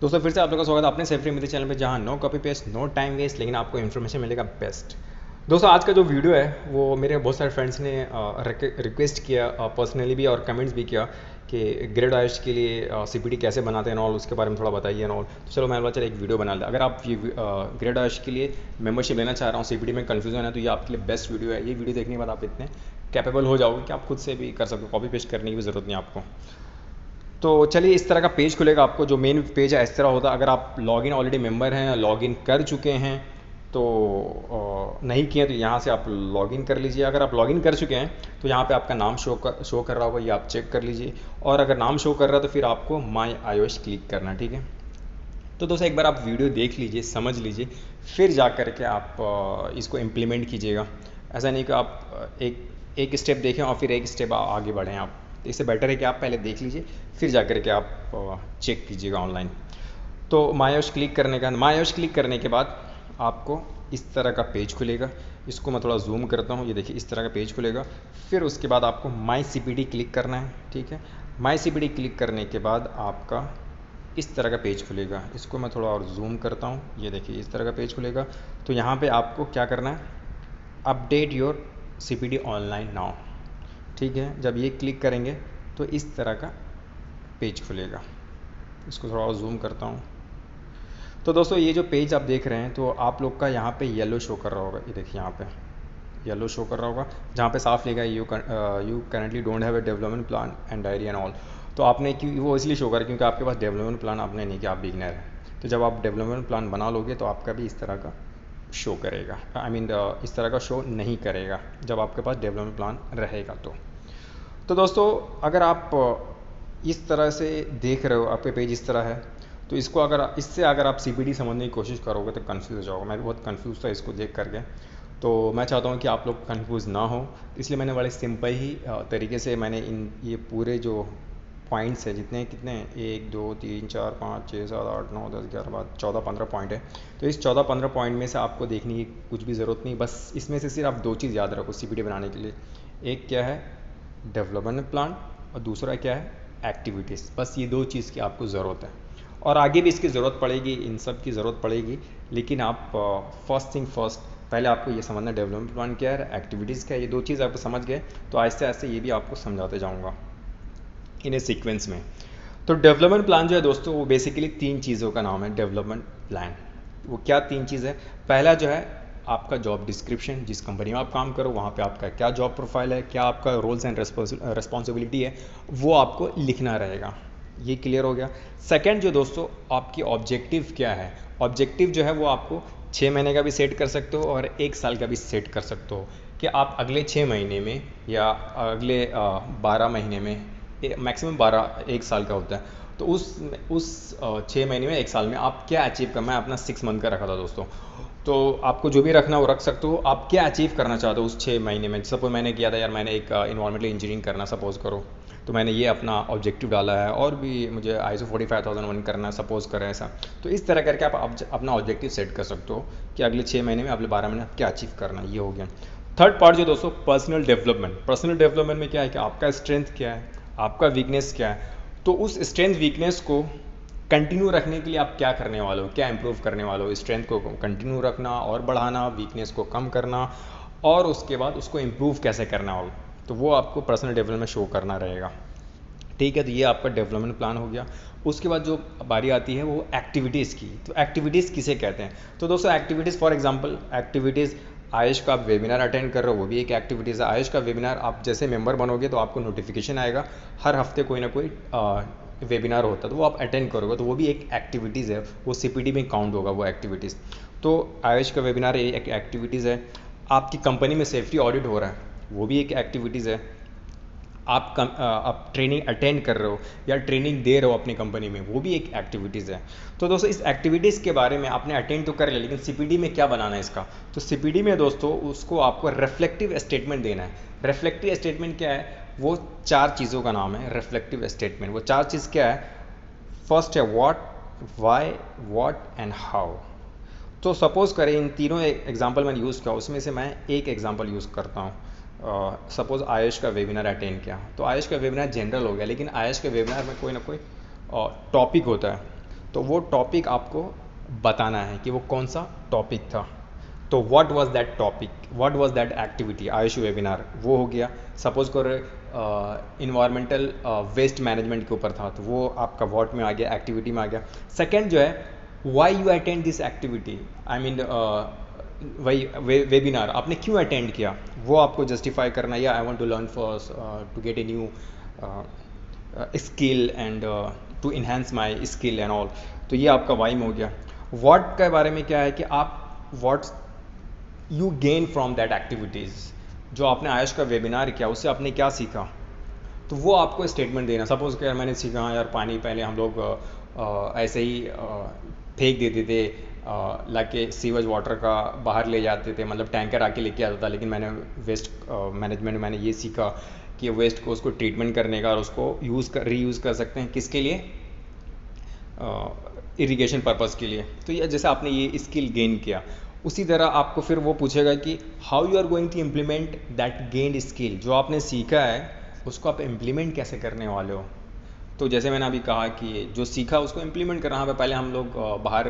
दोस्तों फिर से आप लोगों का स्वागत है अपने सेफ्री मेरे चैनल पे, जहाँ no copy paste no time waste, लेकिन आपको इन्फॉर्मेशन मिलेगा बेस्ट। दोस्तों आज का जो वीडियो है वो मेरे बहुत सारे फ्रेंड्स ने रिक्वेस्ट किया पर्सनली भी और कमेंट्स भी किया कि ग्रेड आयुष के लिए सीपीटी कैसे बनाते हैं और उसके बारे में थोड़ा बताइए और। तो चलो मैं बोला चलो एक वीडियो बना लिया। अगर आप ये ग्रेड आयुष के लिए मेंबरशिप लेना चाह रहा हूँ, सीपीटी में कन्फ्यूजन है, तो ये आपके लिए बेस्ट वीडियो है। ये वीडियो देखने के बाद आप इतने कैपेबल हो जाओगे कि आप खुद से भी कर सकते हो, कॉपी पेस्ट करने की भी ज़रूरत नहीं आपको। तो चलिए इस तरह का पेज खुलेगा आपको। जो मेन पेज है इस तरह होता है। अगर आप लॉगिन ऑलरेडी मेंबर हैं, लॉगिन कर चुके हैं तो नहीं किए तो यहाँ से आप लॉगिन कर लीजिए। अगर आप लॉगिन कर चुके हैं तो यहाँ पे आपका नाम शो कर रहा होगा, ये आप चेक कर लीजिए। और अगर नाम शो कर रहा है तो फिर आपको माई iOS क्लिक करना है, ठीक है। तो दोस्तों एक बार आप वीडियो देख लीजिए, समझ लीजिए, फिर जा कर के आप इसको इम्प्लीमेंट कीजिएगा। ऐसा नहीं कि आप एक एक स्टेप देखें और फिर एक स्टेप आगे बढ़ें आप। तो इससे बेटर है कि आप पहले देख लीजिए, फिर जा कर के आप चेक कीजिएगा ऑनलाइन। तो मायोश क्लिक करने का, मायोश क्लिक करने के बाद आपको इस तरह का पेज खुलेगा। इसको मैं थोड़ा जूम करता हूँ, ये देखिए इस तरह का पेज खुलेगा। फिर उसके बाद आपको माई सीपीटी क्लिक करना है, ठीक है। माई सीपीटी क्लिक करने के बाद आपका इस तरह का पेज खुलेगा। इसको मैं थोड़ा और जूम करता हूँ, ये देखिए इस तरह का पेज खुलेगा। तो यहाँ पे आपको क्या करना है, update your CPT online now, ठीक है। जब ये क्लिक करेंगे तो इस तरह का पेज खुलेगा। इसको थोड़ा और जूम करता हूँ। तो दोस्तों ये जो पेज आप देख रहे हैं तो आप लोग का यहाँ पे येलो शो कर रहा होगा, ये देखिए यहाँ पे येलो शो कर रहा होगा, जहाँ पे साफ लिखा है you currently don't have a development plan and diary and all. तो आपने क्यों वो इसलिए शो कर, क्योंकि आपके पास डेवलपमेंट प्लान आपने नहीं किया, आप बिगनर हैं। तो जब आप डेवलपमेंट प्लान बना लोगे तो आपका भी इस तरह का शो करेगा, आई मीन इस तरह का शो नहीं करेगा जब आपके पास डेवलपमेंट प्लान रहेगा। तो दोस्तों अगर आप इस तरह से देख रहे हो, आपके पेज इस तरह है, तो इसको अगर आप सीपीटी समझने की कोशिश करोगे तो कंफ्यूज हो जाओगे। मैं भी बहुत कंफ्यूज था इसको देख करके। तो मैं चाहता हूँ कि आप लोग कंफ्यूज ना हो, इसलिए मैंने बड़े सिंपल ही तरीके से मैंने ये पूरे जो पॉइंट्स है, जितने कितने 1 2 3 4 5 6 7 8 9 10 11 12 14 15 पॉइंट है। तो इस 14 15 पॉइंट में से आपको देखने की कुछ भी ज़रूरत नहीं, बस इसमें से सिर्फ आप दो चीज़ याद रखो सीपीटी बनाने के लिए। एक क्या है, डेवलपमेंट प्लान, और दूसरा क्या है, एक्टिविटीज़। बस ये दो चीज़ की आपको ज़रूरत है, और आगे भी इसकी ज़रूरत पड़ेगी, इन सब की ज़रूरत पड़ेगी। लेकिन आप फर्स्ट थिंग फर्स्ट, पहले आपको ये समझना डेवलपमेंट प्लान क्या है, एक्टिविटीज़ क्या है। ये दो चीज़ आप समझ गए तो आहिस्ते आहिस्ते ये भी आपको समझाते जाऊँगा इन्हें सीक्वेंस में। तो डेवलपमेंट प्लान जो है दोस्तों, वो बेसिकली तीन चीज़ों का नाम है डेवलपमेंट प्लान। वो क्या तीन चीज़ है, पहला जो है आपका जॉब डिस्क्रिप्शन, जिस कंपनी में आप काम करो वहाँ पे आपका क्या जॉब प्रोफाइल है, क्या आपका रोल्स एंड रिस्पॉन्सिबिलिटी है, वो आपको लिखना रहेगा। ये क्लियर हो गया। सेकंड जो दोस्तों, आपकी ऑब्जेक्टिव क्या है। ऑब्जेक्टिव जो है वो आपको 6 महीने का भी सेट कर सकते हो और 1 साल का भी सेट कर सकते हो, कि आप अगले 6 महीने में या अगले 12 महीने में, मैक्सिमम 1 साल का होता है, तो उस 6 महीने में 1 साल में आप क्या अचीव करना। मैं अपना 6 मंथ का रखा था दोस्तों। तो आपको जो भी रखना वो रख सकते हो, आप क्या अचीव करना चाहते हो उस 6 महीने में। सपोज मैंने किया था यार, मैंने एक इन्वायरमेंटल इंजीनियरिंग करना सपोज करो, तो मैंने ये अपना ऑब्जेक्टिव डाला है, और भी मुझे ISO 45001 करना है सपोज करें ऐसा। तो इस तरह करके आप अपना ऑब्जेक्टिव सेट कर सकते हो कि अगले 6 महीने में, अगले 12 महीने आप क्या अचीव करना है। ये हो गया। थर्ड पार्ट जो दोस्तों, पर्सनल डेवलपमेंट। पर्सनल डेवलपमेंट में क्या है कि आपका स्ट्रेंथ क्या है, आपका वीकनेस क्या है। तो उस स्ट्रेंथ वीकनेस को कंटिन्यू रखने के लिए आप क्या करने वाले हो, क्या इंप्रूव करने वाले हो। स्ट्रेंथ को कंटिन्यू रखना और बढ़ाना, वीकनेस को कम करना, और उसके बाद उसको इम्प्रूव कैसे करना होगा, तो वो आपको पर्सनल डेवलपमेंट में शो करना रहेगा, ठीक है। तो ये आपका डेवलपमेंट प्लान हो गया। उसके बाद जो बारी आती है वो एक्टिविटीज़ की। तो एक्टिविटीज़ किसे कहते हैं, तो दोस्तों activities for example, activities Ayush का आप वेबिनार अटेंड कर रहे हो, वो भी एक एक्टिविटीज़ है। आयुष का वेबिनार आप जैसे मेंबर बनोगे तो आपको नोटिफिकेशन आएगा, हर हफ्ते कोई ना कोई वेबिनार होता है, तो वो आप अटेंड करोगे तो वो भी एक एक्टिविटीज़ है, वो सीपीटी में काउंट होगा वो एक्टिविटीज़। तो आयुष का वेबिनार एक एक्टिविटीज़ है। आपकी कंपनी में सेफ्टी ऑडिट हो रहा है, वो भी एक एक्टिविटीज़ है। आप ट्रेनिंग अटेंड कर रहे हो या ट्रेनिंग दे रहे हो अपनी कंपनी में, वो भी एक एक्टिविटीज़ है। तो दोस्तों इस एक्टिविटीज़ के बारे में आपने अटेंड तो कर लिया, लेकिन सीपीडी में क्या बनाना है इसका। तो सीपीडी में दोस्तों उसको आपको रिफ्लेक्टिव स्टेटमेंट देना है। रिफ्लेक्टिव स्टेटमेंट क्या है, वो 4 चीज़ों का नाम है रिफ्लेक्टिव स्टेटमेंट। वो 4 चीज़ क्या है, फर्स्ट है what, why, what and how. तो सपोज़ करें इन तीनों एग्जाम्पल मैंने यूज़ किया, उसमें से मैं एक एग्जाम्पल यूज़ करता हूँ। सपोज़ आयुष का वेबिनार अटेंड किया, तो आयुष का वेबिनार जनरल हो गया, लेकिन आयुष के वेबिनार में कोई ना कोई टॉपिक होता है। तो वो टॉपिक आपको बताना है कि वो कौन सा टॉपिक था। तो what was that topic, what was that activity, Ayush webinar वो हो गया। सपोज करो इन्वायरमेंटल वेस्ट मैनेजमेंट के ऊपर था, तो वो आपका व्हाट में आ गया, एक्टिविटी में आ गया। सेकंड जो है, why you attend this activity, I mean वही वेबिनार आपने क्यों अटेंड किया, वो आपको जस्टिफाई करना, या I want to learn first to get a new skill and to enhance my skill and all. तो ये आपका वाई में हो गया। व्हाट के बारे में क्या है कि आप what you gain from that activities, जो आपने आयुष का वेबिनार किया उससे आपने क्या सीखा, तो वो आपको स्टेटमेंट देना। सपोज कि यार मैंने सीखा, हाँ यार पानी पहले हम लोग ऐसे ही फेंक देते थे, लाके सीवेज वाटर का बाहर ले जाते थे, मतलब टैंकर आके लेके आता था। लेकिन मैंने वेस्ट मैनेजमेंट में मैंने ये सीखा कि वेस्ट को उसको ट्रीटमेंट करने का और उसको रीयूज़ कर सकते हैं, किसके लिए, इरिगेशन पर्पस के लिए। तो ये जैसे आपने ये स्किल गेन किया, उसी तरह आपको फिर वो पूछेगा कि how you are going to implement that gained skill, जो आपने सीखा है उसको आप इम्प्लीमेंट कैसे करने वाले हो। तो जैसे मैंने अभी कहा कि जो सीखा उसको इम्प्लीमेंट करना है। पहले हम लोग बाहर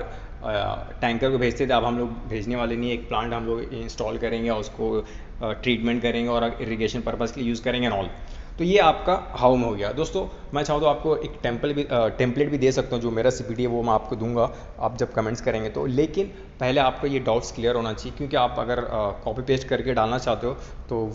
टैंकर को भेजते थे, अब हम लोग भेजने वाले नहीं, एक प्लांट हम लोग इंस्टॉल करेंगे और उसको ट्रीटमेंट करेंगे और इरिगेशन पर्पज़ के लिए यूज़ करेंगे एंड ऑल। तो ये आपका हाउ में हो गया। दोस्तों मैं चाहूँ तो आपको एक टेम्पलेट भी दे सकता हूँ, जो मेरा CPT है वो मैं आपको दूंगा आप जब कमेंट्स करेंगे तो। लेकिन पहले आपको ये डाउट्स क्लियर होना चाहिए, क्योंकि आप अगर कॉपी पेस्ट करके डालना चाहते हो तो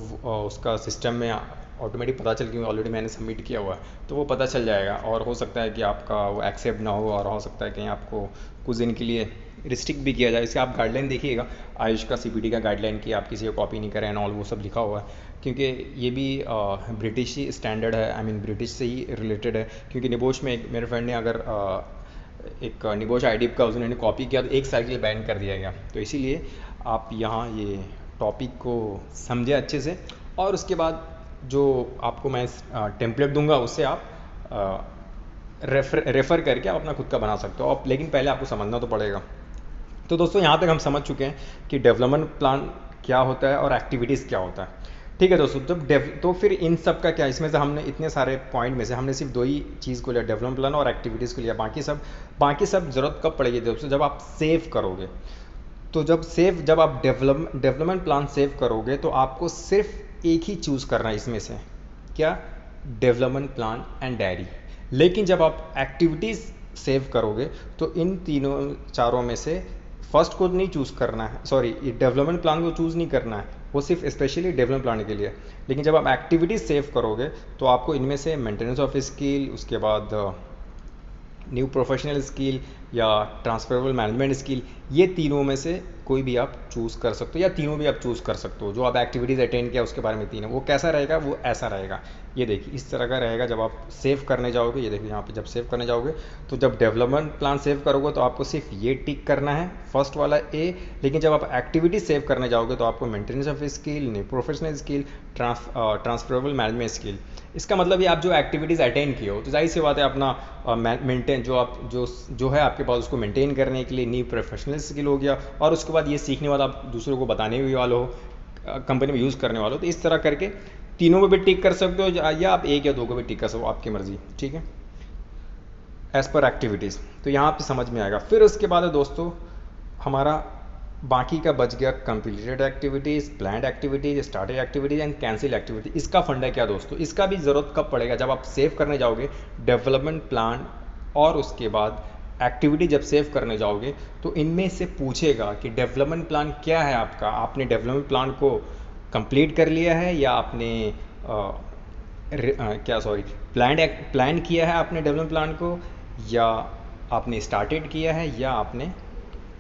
उसका सिस्टम में ऑटोमेटिक पता चल, क्योंकि ऑलरेडी मैंने सबमिट किया हुआ है तो वो पता चल जाएगा। और हो सकता है कि आपका वो एक्सेप्ट ना हो, और हो सकता है कहीं आपको कुछ दिन के लिए रिस्ट्रिक्ट भी किया जाए। इसके आप गाइडलाइन देखिएगा, आयुष का CPT का गाइडलाइन कि आप किसी को कॉपी नहीं करें एंड ऑल, वो सब लिखा हुआ है। क्योंकि ये भी ब्रिटिश ही स्टैंडर्ड है, आई मीन ब्रिटिश से ही रिलेटेड है। क्योंकि निबोश में एक मेरे फ्रेंड ने अगर एक निबोश IDIP का उन्होंने कॉपी किया तो 1 साल के लिए बैन कर दिया गया। तो इसीलिए आप यहाँ ये टॉपिक को समझें अच्छे से, और उसके बाद जो आपको मैं टेम्पलेट दूंगा उससे आप रेफ़र करके आप अपना खुद का बना सकते हो आप, लेकिन पहले आपको समझना तो पड़ेगा। तो दोस्तों यहाँ तक हम समझ चुके हैं कि डेवलपमेंट प्लान क्या होता है और एक्टिविटीज़ क्या होता है। ठीक है दोस्तों, तो फिर इन सब का क्या, इसमें से हमने इतने सारे पॉइंट में से हमने सिर्फ 2 ही चीज़ को लिया, डेवलपमेंट प्लान और एक्टिविटीज़ को लिया। बाकी सब ज़रूरत कब पड़ेगी दोस्तों, जब आप सेव करोगे। तो जब आप डेवलपमेंट प्लान सेव करोगे तो आपको सिर्फ एक ही चूज़ करना है इसमें से, क्या, डेवलपमेंट प्लान एंड डायरी। लेकिन जब आप एक्टिविटीज़ सेव करोगे तो इन चारों में से फर्स्ट को नहीं चूज़ करना है, सॉरी डेवलपमेंट प्लान को चूज़ नहीं करना है, वो सिर्फ स्पेशली डेवलपमेंट प्लान के लिए। लेकिन जब आप एक्टिविटीज़ सेव करोगे तो आपको इनमें से मेंटेनेंस ऑफ स्किल, उसके बाद न्यू प्रोफेशनल स्किल या ट्रांसफरेबल मैनेजमेंट स्किल, ये तीनों में से कोई भी आप चूज़ कर सकते हो, या तीनों भी आप चूज़ कर सकते हो। जो आप एक्टिविटीज़ अटेंड किया उसके बारे में तीन है, वो कैसा रहेगा, वो ऐसा रहेगा। ये देखिए इस तरह का रहेगा जब आप सेव करने जाओगे। ये देखिए यहाँ पे जब सेव करने जाओगे तो जब डेवलपमेंट प्लान सेव करोगे तो आपको सिर्फ ये टिक करना है, फर्स्ट वाला ए। लेकिन जब आप एक्टिविटी सेव करने जाओगे तो आपको maintenance of skill, new professional skill, transferable management skill. इसका मतलब ये आप जो एक्टिविटीज़ अटेंड किए हो तो जाहिर सी बात है अपना मेंटेन जो है आपके पास उसको मेंटेन करने के लिए न्यू प्रोफेशनल स्किल हो गया, और उसके बाद ये सीखने वाला आप दूसरों को बताने भी वाले हो, कंपनी में यूज़ करने वाले हो। तो इस तरह करके तीनों में भी टिक कर सकते हो, या आप एक या दो को भी टिक कर सकते हो, आपकी मर्जी। ठीक है, एज पर एक्टिविटीज़। तो यहाँ पे समझ में आएगा। फिर उसके बाद है दोस्तों हमारा बाकी का बच गया completed activities, planned activities, started activities and cancel activity. इसका फंडा क्या दोस्तों, इसका भी ज़रूरत कब पड़ेगा, जब आप सेव करने जाओगे डेवलपमेंट प्लान और उसके बाद एक्टिविटी जब सेव करने जाओगे तो इनमें से पूछेगा कि डेवलपमेंट प्लान क्या है आपका, आपने डेवलपमेंट प्लान को कंप्लीट कर लिया है, या आपने प्लान किया है आपने डेवलपमेंट प्लान को, या आपने स्टार्टेड किया है, या आपने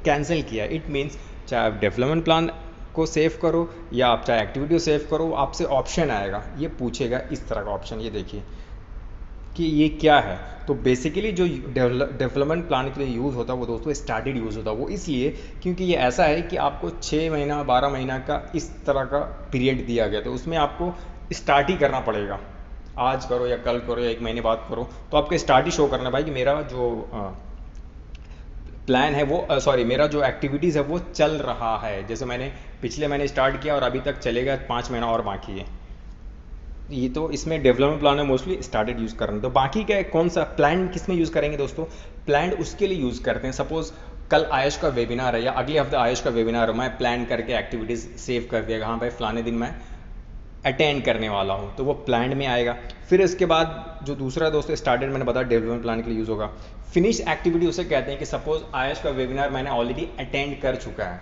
कैंसिल किया। इट मीन्स चाहे आप डेवलपमेंट प्लान को सेव करो या आप चाहे एक्टिविटी को सेव करो, आपसे ऑप्शन आएगा, ये पूछेगा इस तरह का ऑप्शन। ये देखिए कि ये क्या है। तो बेसिकली जो डेवलपमेंट प्लान के लिए यूज़ होता है वो दोस्तों स्टार्टेड यूज़ होता है। वो इसलिए क्योंकि ये ऐसा है कि आपको 6 महीना 12 महीना का इस तरह का पीरियड दिया गया, तो उसमें आपको स्टार्ट ही करना पड़ेगा। आज करो या कल करो या 1 महीने बाद करो, तो आपको स्टार्ट ही शो करना भाई कि मेरा जो प्लान है वो मेरा जो एक्टिविटीज़ है वो चल रहा है। जैसे मैंने पिछले महीने स्टार्ट किया और अभी तक चलेगा, 5 महीना और बाकी है। ये तो इसमें डेवलपमेंट प्लान में मोस्टली स्टार्टेड यूज़ कर रहे हैं। तो बाकी क्या है, कौन सा प्लान किस में यूज़ करेंगे दोस्तों? प्लान उसके लिए यूज़ करते हैं, सपोज कल आयुष का वेबिनार है या अगले हफ्ते आयुष का वेबिनार है, मैं प्लान करके एक्टिविटीज़ सेव कर दिया, हाँ भाई फलाने दिन मैं अटेंड करने वाला हूँ, तो वो प्लान में आएगा। फिर इसके बाद जो दूसरा दोस्तों स्टार्टेड मैंने बताया डेवलपमेंट प्लान के लिए यूज़ होगा। फिनिश एक्टिविटी उसे कहते हैं कि सपोज आयुष का वेबिनार मैंने ऑलरेडी अटेंड कर चुका है,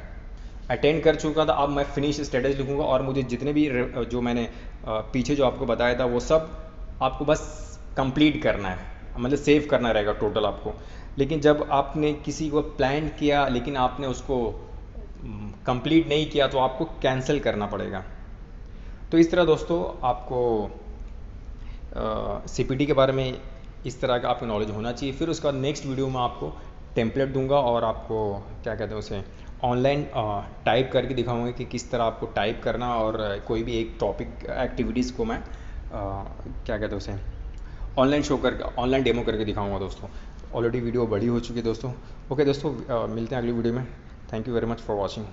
अटेंड कर चुका था, अब मैं फिनिश स्टेटस लिखूंगा और मुझे जितने भी जो मैंने पीछे जो आपको बताया था वो सब आपको बस कंप्लीट करना है, मतलब सेव करना रहेगा टोटल आपको। लेकिन जब आपने किसी को प्लान किया लेकिन आपने उसको कंप्लीट नहीं किया तो आपको कैंसिल करना पड़ेगा। तो इस तरह दोस्तों आपको सीपीटी के बारे में इस तरह का आपको नॉलेज होना चाहिए। फिर उसके बाद नेक्स्ट वीडियो में आपको टेम्पलेट दूंगा और आपको क्या कहते हैं उसे ऑनलाइन टाइप करके दिखाऊंगा कि किस तरह आपको टाइप करना, और कोई भी एक टॉपिक एक्टिविटीज़ को मैं क्या कहते हैं उसे ऑनलाइन शो करके ऑनलाइन डेमो करके दिखाऊंगा दोस्तों। ऑलरेडी वीडियो बड़ी हो चुकी है दोस्तों। ओके दोस्तों, मिलते हैं अगली वीडियो में। Thank you very much for watching.